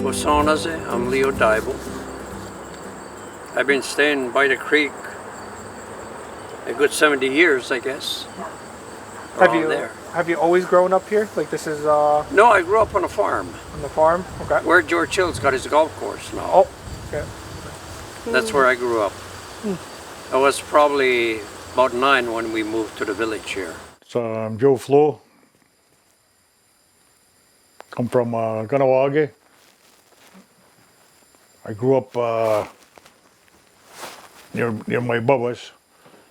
Entewahnekahserón, I'm Leo Dibel. I've been staying by the creek a good 70 years, I guess. Have you always grown up here? Like this is No, I grew up on a farm. on the farm? Okay. Where George Hill's got his golf course now. Oh, okay. That's where I grew up. I was probably about 9 when we moved to the village here. So I'm Joe Flo. Come from Entewahnekahserón. I grew up near my Bubba's.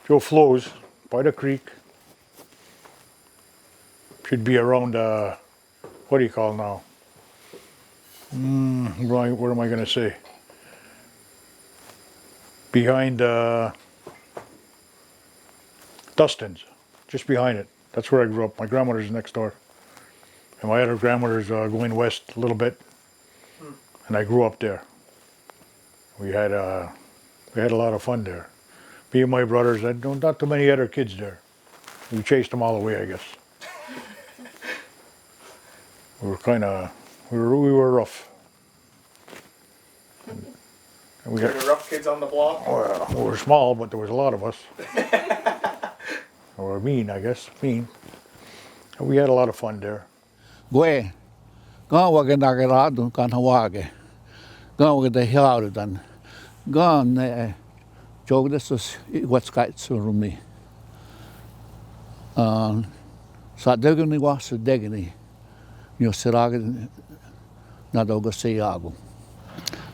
Joe Flo's by the creek. Should be around what do you call now? What am I gonna say? Behind Dustin's, just behind it. That's where I grew up. My grandmother's next door. And my other grandmother's going west a little bit. And I grew up there. We had a lot of fun there. Me and my brothers, not too many other kids there. We chased them all away, I guess. We were rough. And we You're the rough kids on the block? well, we were small, but there was a lot of us. Or mean, I guess, mean. And we had a lot of fun there. Gue, gan wag nagrado kan hawage. Gan wag de hiaude dan. Gan jog this is what's got so rumi. Sa degni was degni. Yo sirag na dogo seyago.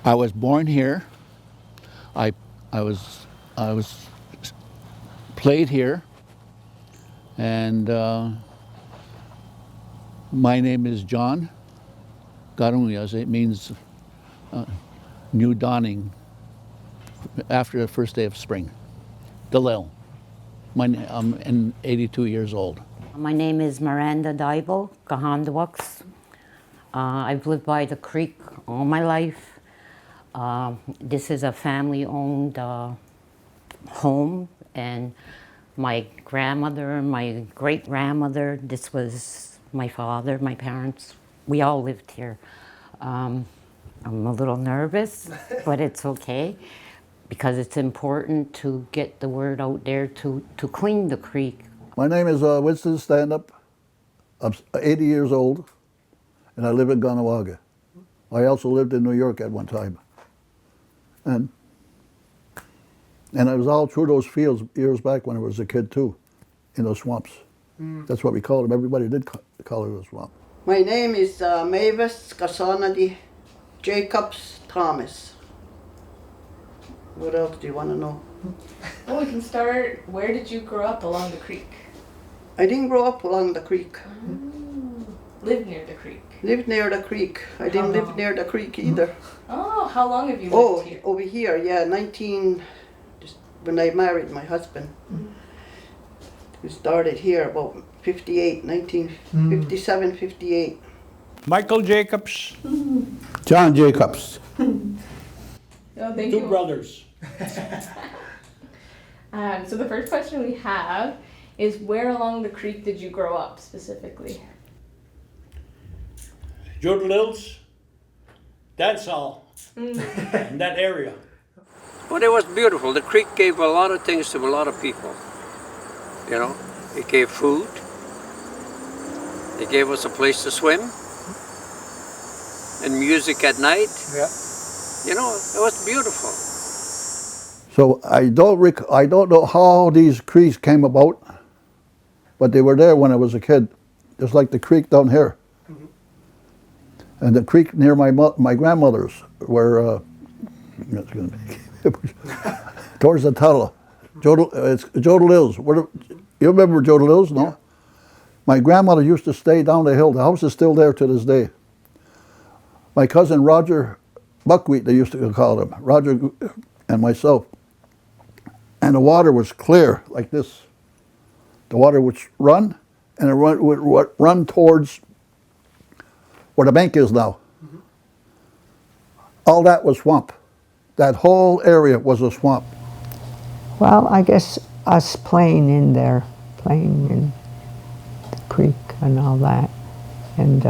I was born here. I was played here, and my name is John Garunias. It means new dawning after the first day of spring. Dalil. I'm 82 years old. My name is Miranda Dibel, Gahandawaks. I've lived by the creek all my life. This is a family-owned home, and my grandmother, my great-grandmother, this was my father, my parents, we all lived here. I'm a little nervous, but it's okay, because it's important to get the word out there to clean the creek. My name is Winston Standup. I'm 80 years old, and I live in Entewahnekahserón. I also lived in New York at one time. And I was all through those fields years back when I was a kid too, in those swamps. That's what we called them. Everybody did call it a swamp. My name is Mavis Kassanadi Jacobs Thomas. What else do you want to know? Well, we can start, where did you grow up along the creek? I didn't grow up along the creek. Lived near the creek? Lived near the creek. I didn't live near the creek either. Oh, how long have you lived here? Over here, yeah, when I married my husband. We started here about 1957, 58. Michael Jacobs. John Jacobs. Oh, thank Two you. brothers. So the first question we have is, where along the creek did you grow up specifically? Jordan Lil's dance hall in that area. But it was beautiful. The creek gave a lot of things to a lot of people. You know, it gave food. It gave us a place to swim. And music at night. Yeah. You know, it was beautiful. So I don't know how these creeks came about, but they were there when I was a kid, just like the creek down here. And the creek near my grandmother's, where towards the tunnel. It's Jodalil's. You remember Jodalil's, no? Yeah. My grandmother used to stay down the hill. The house is still there to this day. My cousin Roger Buckwheat, they used to call him, Roger and myself. And the water was clear, like this. The water would run, and it would run towards where the bank is now. All that was swamp. That whole area was a swamp. Well, I guess us playing in there, playing in the creek and all that, and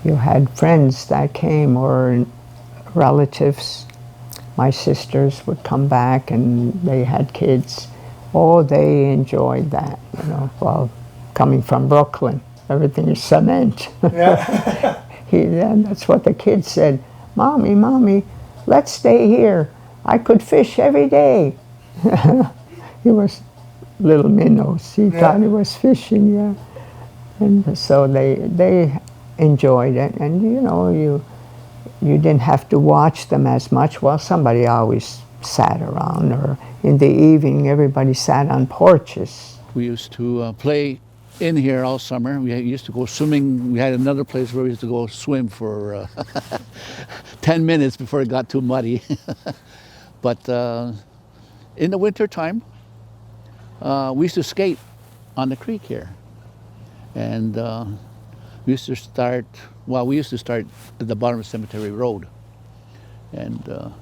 you had friends that came or relatives. My sisters would come back and they had kids. Oh, they enjoyed that, you know. Well, coming from Brooklyn, everything is cement. Yeah. And that's what the kids said. Mommy, Mommy, let's stay here. I could fish every day. He was little minnows. He thought he was fishing, yeah. And so they enjoyed it. And you know, you didn't have to watch them as much. Well, somebody always sat around, or in the evening, everybody sat on porches. We used to play in here all summer. We used to go swimming. We had another place where we used to go swim for 10 minutes before it got too muddy. But in the winter time, we used to skate on the creek here. And we used to start at the bottom of Cemetery Road. And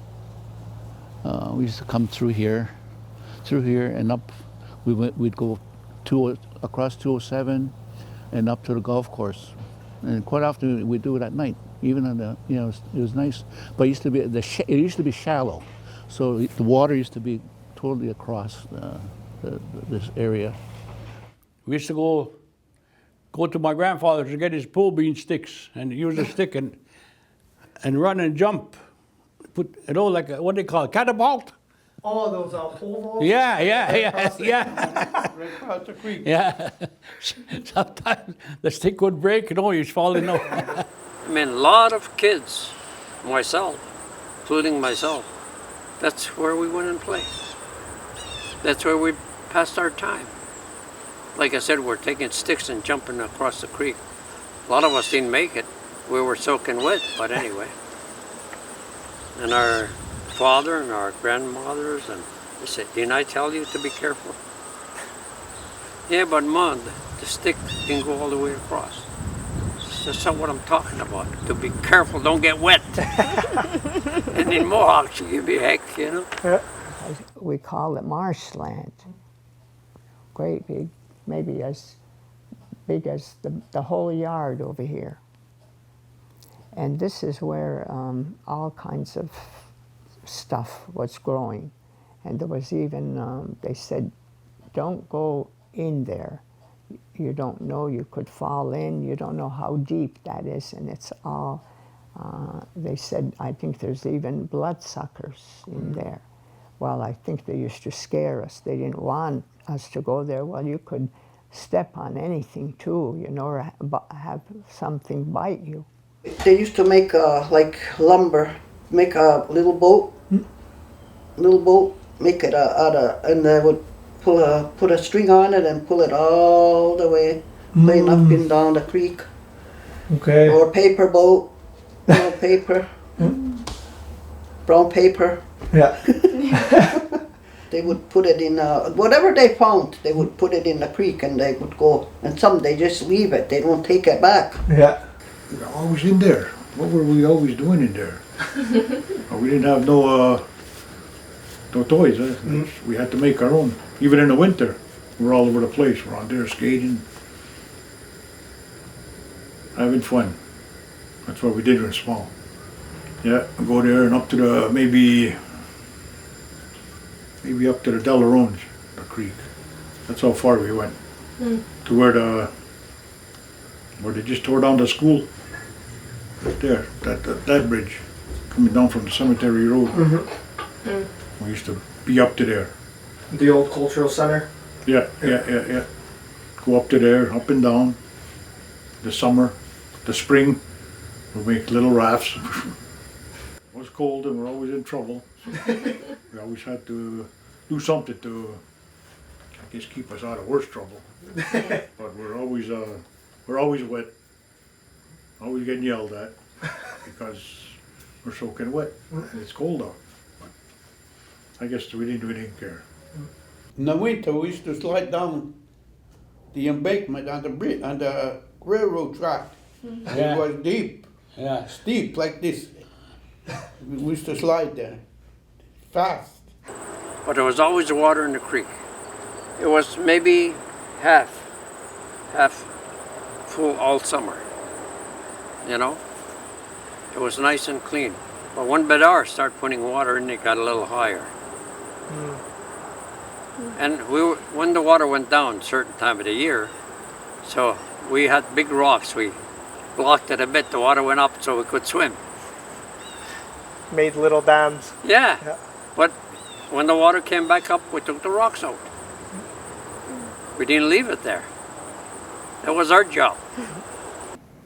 we used to come through here and up. We'd go across 207 and up to the golf course. And quite often we'd do it at night, even on the, you know, it was nice. But it used to be shallow. So the water used to be totally across this area. We used to go to my grandfather's to get his pull bean sticks and use a stick and run and jump. Put, you know, like what they call it, catapult? Oh, those pole vaults? Yeah. Right across the creek. Yeah. Sometimes the stick would break, you know, you're falling off. I mean, a lot of kids, myself, including myself, that's where we went and played. That's where we passed our time. Like I said, we're taking sticks and jumping across the creek. A lot of us didn't make it. We were soaking wet, but anyway. And our father and our grandmothers, and they said, didn't I tell you to be careful? Yeah, but Mom, the stick didn't go all the way across. That's not what I'm talking about. To be careful, don't get wet. And in Mohawk, you give me heck, you know. Yeah. We call it marshland. Great big, maybe as big as the whole yard over here. And this is where all kinds of stuff was growing. And there was even, they said, don't go in there. You don't know, you could fall in, you don't know how deep that is, and it's all, they said, I think there's even bloodsuckers in there. Well, I think they used to scare us. They didn't want us to go there. Well, you could step on anything too, you know, or have something bite you. They used to make like lumber, make a little boat, make it out of, and they would put a string on it and pull it all the way, playing up and down the creek. Okay. Or paper boat, brown paper, brown paper. Yeah. They would put it in, whatever they found, they would put it in the creek and they would go, and some they just leave it, they don't take it back. Yeah. We were always in there. What were we always doing in there? We didn't have no toys. We had to make our own. Even in the winter, we're all over the place. We're on there skating, having fun. That's what we did when we were small. Yeah, go there and up to the, maybe up to the Delarones, the creek. That's how far we went. To where they just tore down the school. Right there, that bridge, coming down from the Cemetery Road. We used to be up to there. The old cultural center? Yeah. Go up to there, up and down. The summer, the spring, we'll make little rafts. It was cold and we're always in trouble. So we always had to do something to, I guess, keep us out of worse trouble. But we're always wet, always getting yelled at because we're soaking wet and it's cold out. But I guess we didn't care. In the winter, we used to slide down the embankment on the bridge, on the railroad track. Yeah. It was deep, steep like this. We used to slide there, fast. But there was always water in the creek. It was maybe half full all summer. you know. It was nice and clean. But when Bedar started putting water in, it got a little higher. And when the water went down, certain time of the year, so we had big rocks. We blocked it a bit. The water went up so we could swim. Made little dams. Yeah. Yeah. But when the water came back up, we took the rocks out. We didn't leave it there. That was our job.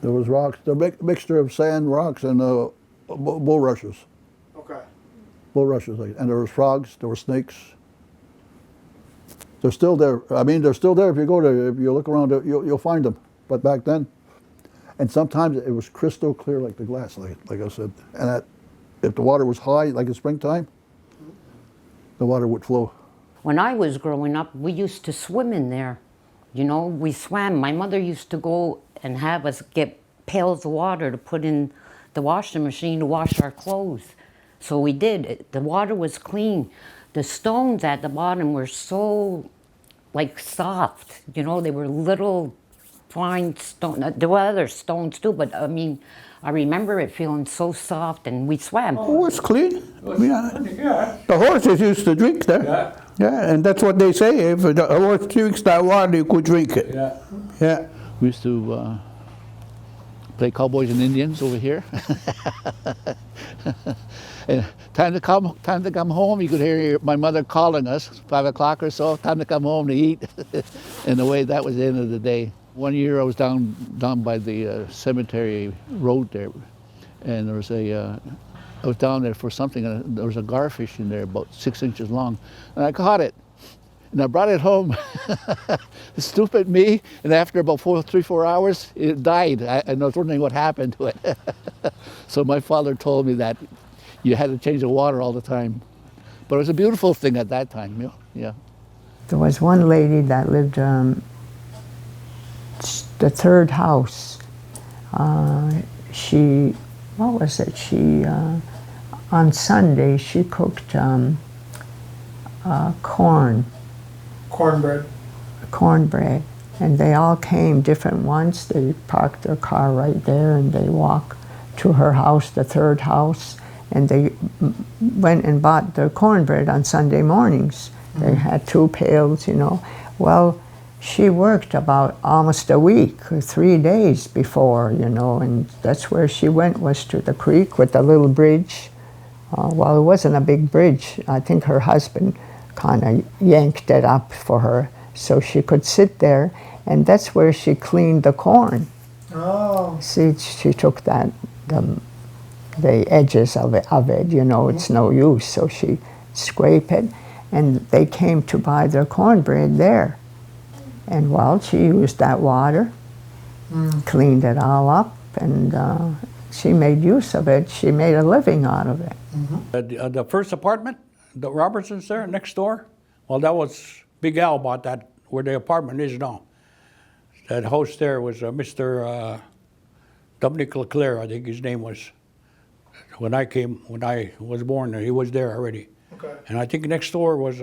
There was rocks, the mixture of sand, rocks, and bulrushes. Okay. Bulrushes, and there was frogs, there were snakes. They're still there. I mean, they're still there. If you go there, if you look around, you'll find them. But back then, and sometimes it was crystal clear like the glass, like I said. And if the water was high, like in springtime, the water would flow. When I was growing up, we used to swim in there. You know, we swam. My mother used to go and have us get pails of water to put in the washing machine to wash our clothes. So we did. The water was clean. The stones at the bottom were so, like, soft. You know, they were little fine stones. There were other stones too, but I mean, I remember it feeling so soft, and we swam. Oh, it's clean. Yeah. The horses used to drink there. Yeah. Yeah, and that's what they say. If a horse drinks that water, you could drink it. Yeah. Yeah. We used to play cowboys and Indians over here. And time to come home, you could hear my mother calling us, 5 o'clock or so, time to come home to eat. And the way that was the end of the day. One year I was down by the cemetery road there, and there was I was down there for something, and there was a garfish in there about 6 inches long, and I caught it. And I brought it home. Stupid me. And after about 3-4 hours, it died. And I was wondering what happened to it. So my father told me that you had to change the water all the time. But it was a beautiful thing at that time. Yeah. There was one lady that lived the third house. She, what was it? She, on Sunday, she cooked cornbread, and they all came, different ones. They parked their car right there, and they walked to her house, the third house, and they went and bought their cornbread on Sunday mornings. They had 2 pails, you know. Well, she worked about almost a week, or 3 days before, you know, and that's where she went, was to the creek with the little bridge. Well, it wasn't a big bridge. I think her husband kind of yanked it up for her so she could sit there, and that's where she cleaned the corn. Oh. See, she took the edges of it, you know, it's no use, so she scraped it, and they came to buy their cornbread there. And well, she used that water, cleaned it all up, and she made use of it. She made a living out of it. The first apartment, the Robertsons there next door, well, that was Big Al bought that where the apartment is now. That house there was Mr. Dominic Leclerc, I think his name was. When I was born, he was there already. Okay. And I think next door was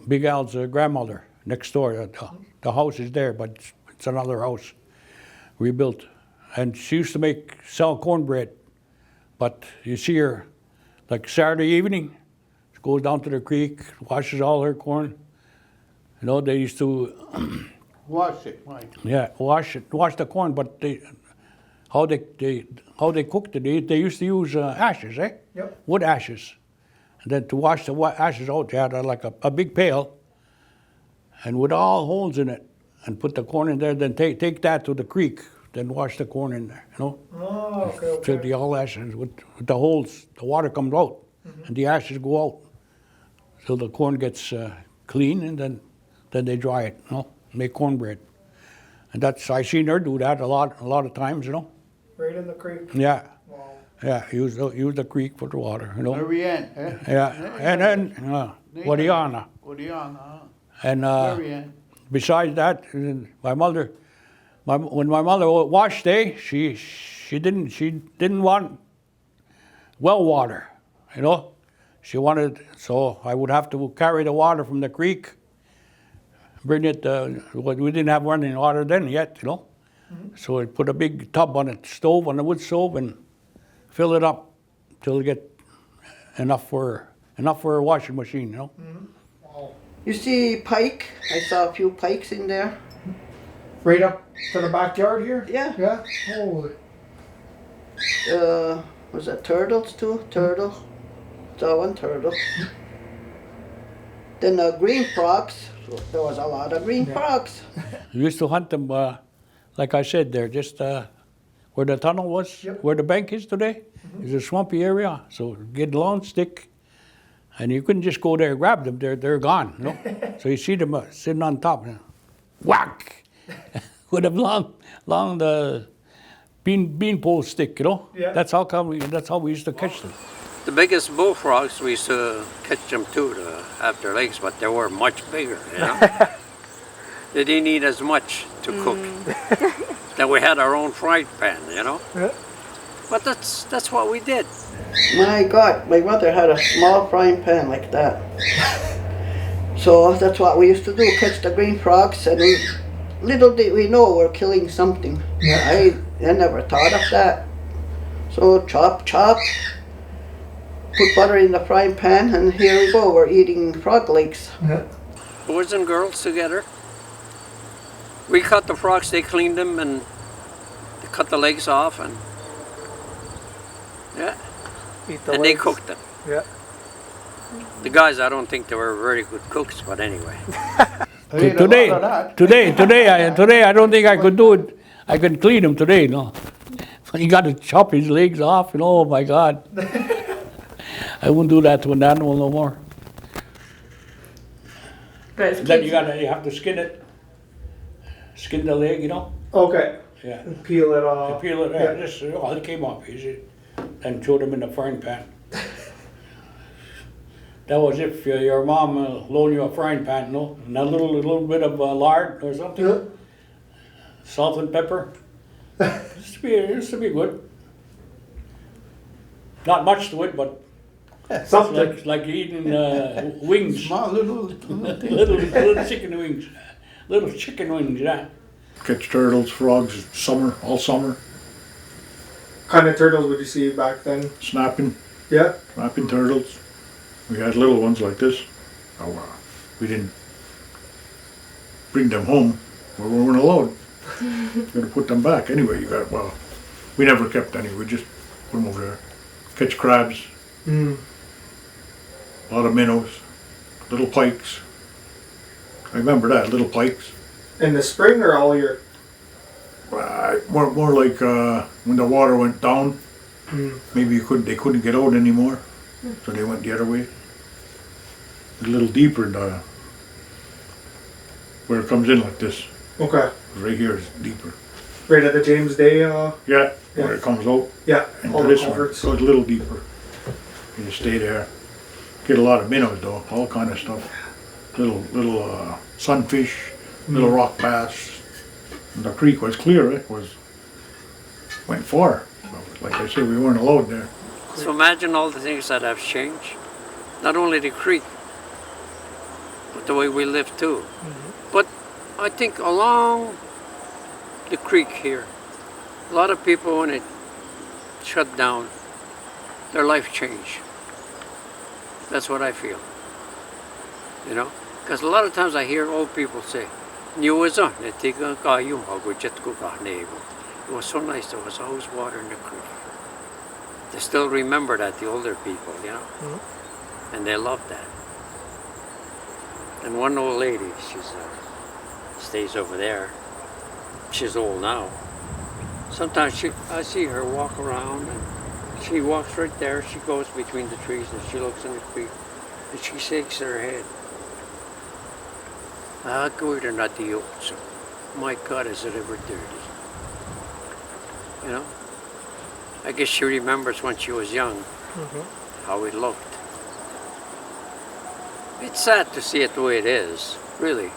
Big Al's grandmother. Next door, the house is there, but it's another house rebuilt. And she used to sell cornbread, but you see her like Saturday evening, she goes down to the creek, washes all her corn. You know, they used to Wash it, right. yeah, wash the corn, but how they cooked it, they used to use ashes, eh? Yep. Wood ashes. And then to wash the ashes out, they had like a big pail, and with all holes in it, and put the corn in there, then take that to the creek, then wash the corn in there, you know? Oh, okay. So the all ashes, with the holes, the water comes out, and the ashes go out. So the corn gets clean, and then they dry it, you know? Make cornbread. And I seen her do that a lot of times, you know? Right in the creek. Yeah. Wow. Yeah, use the creek for the water, you know? Very end, eh? Yeah, and then, Wadiana. And Very end. besides that, my mother, when my mother washed, she didn't want well water, you know? She wanted, so I would have to carry the water from the creek, bring it, we didn't have running water then yet, you know? So I put a big tub on it, stove, on the wood stove, and fill it up till it get enough for a washing machine, you know. You see pike? I saw a few pikes in there. Right up to the backyard here? Yeah. Yeah? Holy. Was that turtles too? Turtle. Saw one turtle. Then green frogs. There was a lot of green frogs. We used to hunt them, like I said, there, just where the tunnel was, where the bank is today. It's a swampy area, so get a long stick, and you couldn't just go there and grab them. They're gone, you know. So you see them sitting on top, and whack, with a long the bean pole stick, you know. Yeah. That's how we used to catch them. The biggest bullfrogs, we used to catch them too to have their legs, but they were much bigger, you know. They didn't need as much to cook. Then we had our own frying pan, you know. Yeah. But that's what we did. My God, my mother had a small frying pan like that. So that's what we used to do, catch the green frogs, and little did we know we're killing something. I never thought of that. So chop, put butter in the frying pan, and here we go, we're eating frog legs. Boys and girls together. We cut the frogs, they cleaned them, and they cut the legs off, and Eat the and they legs. cooked them. Yeah. The guys, I don't think they were very good cooks, but anyway. I ate a lot of that. Today, I don't think I could do it. I could clean him today, no. You got to chop his legs off, and oh my God. I wouldn't do that to an animal no more. But as Then kids, you have to skin it. Skin the leg, you know? Okay. Yeah. And peel it off. Peel it, Yeah. just, it came off easy. And throw them in the frying pan. That was if your mom loaned you a frying pan, no? And a little bit of lard or something. Yeah. Salt and pepper. Used to be good. Not much to it, but Something. it's like eating wings. Small little thing. little chicken wings. Little chicken wings, yeah. Catch turtles, frogs, all summer, Kind of turtles would you see back then? snapping turtles. We had little ones like this. We didn't bring them home, or we weren't allowed. You gotta put them back anyway. We never kept any. We just put them over there. Catch crabs, a lot of minnows, little pikes. I remember that, little pikes. In the spring or all year? More like when the water went down. Maybe they couldn't get out anymore, so they went the other way. A little deeper, where it comes in like this. Okay. Right here is deeper. Right at the James Day. Yeah, where it comes out. Yeah. And All the this one, culverts. so it's a little deeper. You just stay there. Get a lot of minnows though, all kind of stuff. Little sunfish, little rock bass. And the creek was clear. Went far. Like I said, we weren't allowed there. So imagine all the things that have changed. Not only the creek, but the way we live too. But I think along the creek here, a lot of people, when it shut down, their life changed. That's what I feel. You know? Because a lot of times I hear old people say, it was so nice, there was always water in the creek. They still remember that, the older people, you know? And they love that. And one old lady, she's stays over there. She's old now. Sometimes I see her walk around, and she walks right there. She goes between the trees and she looks in the creek, and she shakes her head. My God, is it ever dirty? You know? I guess she remembers when she was young, how it looked. It's sad to see it the way it is, really.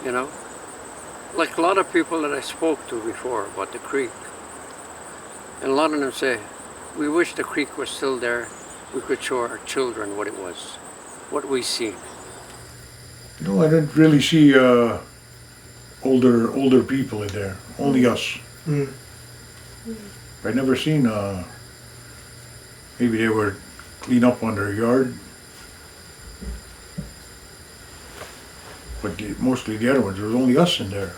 You know? Like a lot of people that I spoke to before about the creek, and a lot of them say, we wish the creek was still there. We could show our children what it was, what we seen. No, I didn't really see older people in there. Only us. I never seen, maybe they were clean up on their yard. But mostly the other ones, there was only us in there.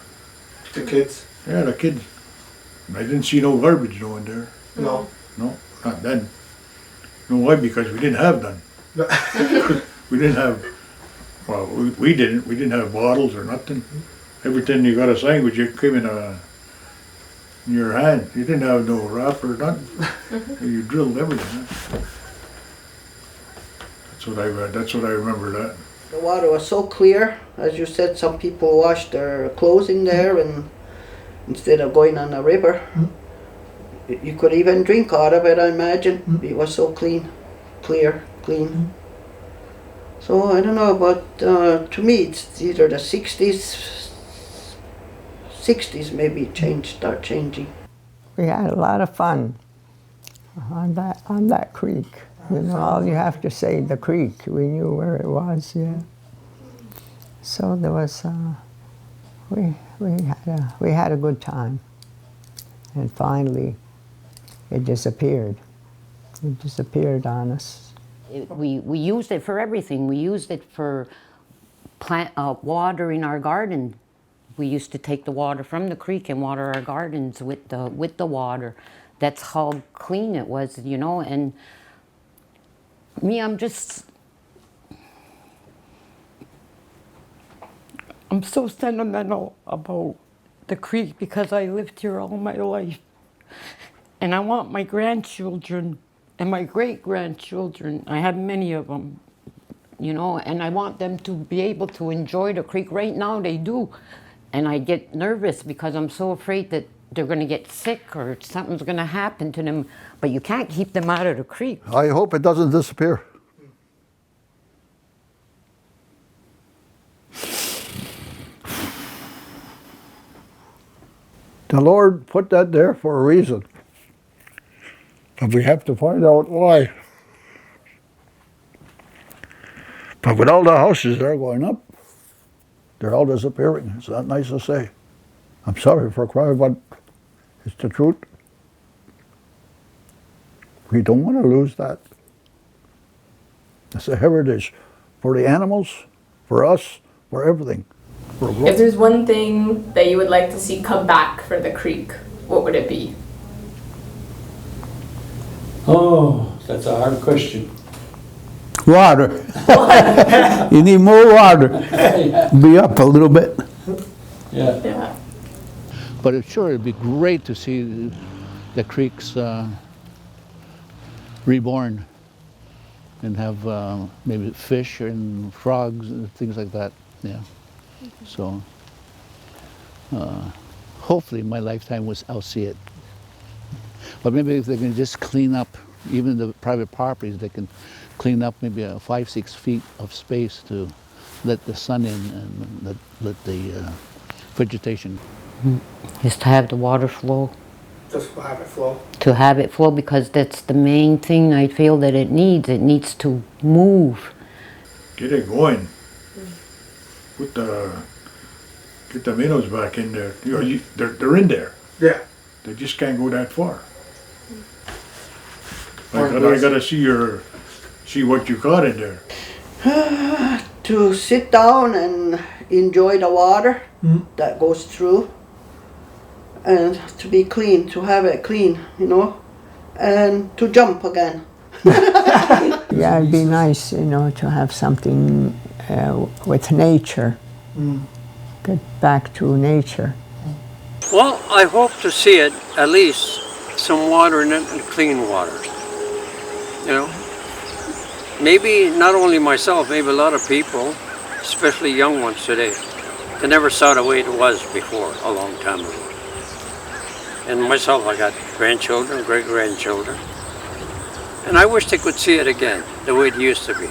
The kids? Yeah, the kids. I didn't see no garbage no in there. No. No, not then. You know why? Because we didn't have none. We didn't have, well, we didn't. We didn't have bottles or nothing. Everything you got a sandwich, it came in your hand. You didn't have no wrapper, nothing. You drilled everything. That's what I remember that. The water was so clear, as you said, some people washed their clothes in there, and instead of going on a river, you could even drink out of it, I imagine. It was so clean, clear, clean. So I don't know, but to me it's either the 60s maybe start changing. We had a lot of fun on that creek. You know, all you have to say, the creek. We knew where it was, yeah. So there was, we had a good time. And finally, it disappeared. It disappeared on us. We used it for everything. We used it for watering our garden. We used to take the water from the creek and water our gardens with the water. That's how clean it was, you know. And me, I'm so sentimental about the creek because I lived here all my life. And I want my grandchildren and my great-grandchildren, I have many of them, you know, and I want them to be able to enjoy the creek. Right now they do. And I get nervous because I'm so afraid that they're going to get sick or something's going to happen to them. But you can't keep them out of the creek. I hope it doesn't disappear. The Lord put that there for a reason. But we have to find out why. But with all the houses that are going up, they're all disappearing. It's not nice to say. I'm sorry for crying, but it's the truth. We don't want to lose that. It's a heritage for the animals, for us, for everything. If there's one thing that you would like to see come back for the creek, what would it be? Oh, that's a hard question. Water. You need more water. Be up a little bit. Yeah. Yeah. But it'd be great to see the creeks reborn and have maybe fish and frogs and things like that. Yeah. So hopefully in my lifetime I'll see it. But maybe if they can just clean up even the private properties, they can clean up maybe 5-6 feet of space to let the sun in and let the vegetation. Just to have the water flow. Just to have it flow. To have it flow, because that's the main thing I feel that it needs. It needs to move. Get it going. Get the minnows back in there. You know, they're in there. Yeah. They just can't go that far. I gotta see what you caught in there. To sit down and enjoy the water that goes through, and to be clean, to have it clean, you know, and to jump again. Yeah, it'd be nice, you know, to have something with nature. Get back to nature. Well, I hope to see it, at least some water in it, and clean water. You know, maybe not only myself, maybe a lot of people, especially young ones today, they never saw the way it was before, a long time ago. And myself, I got grandchildren, great-grandchildren, and I wish they could see it again, the way it used to be.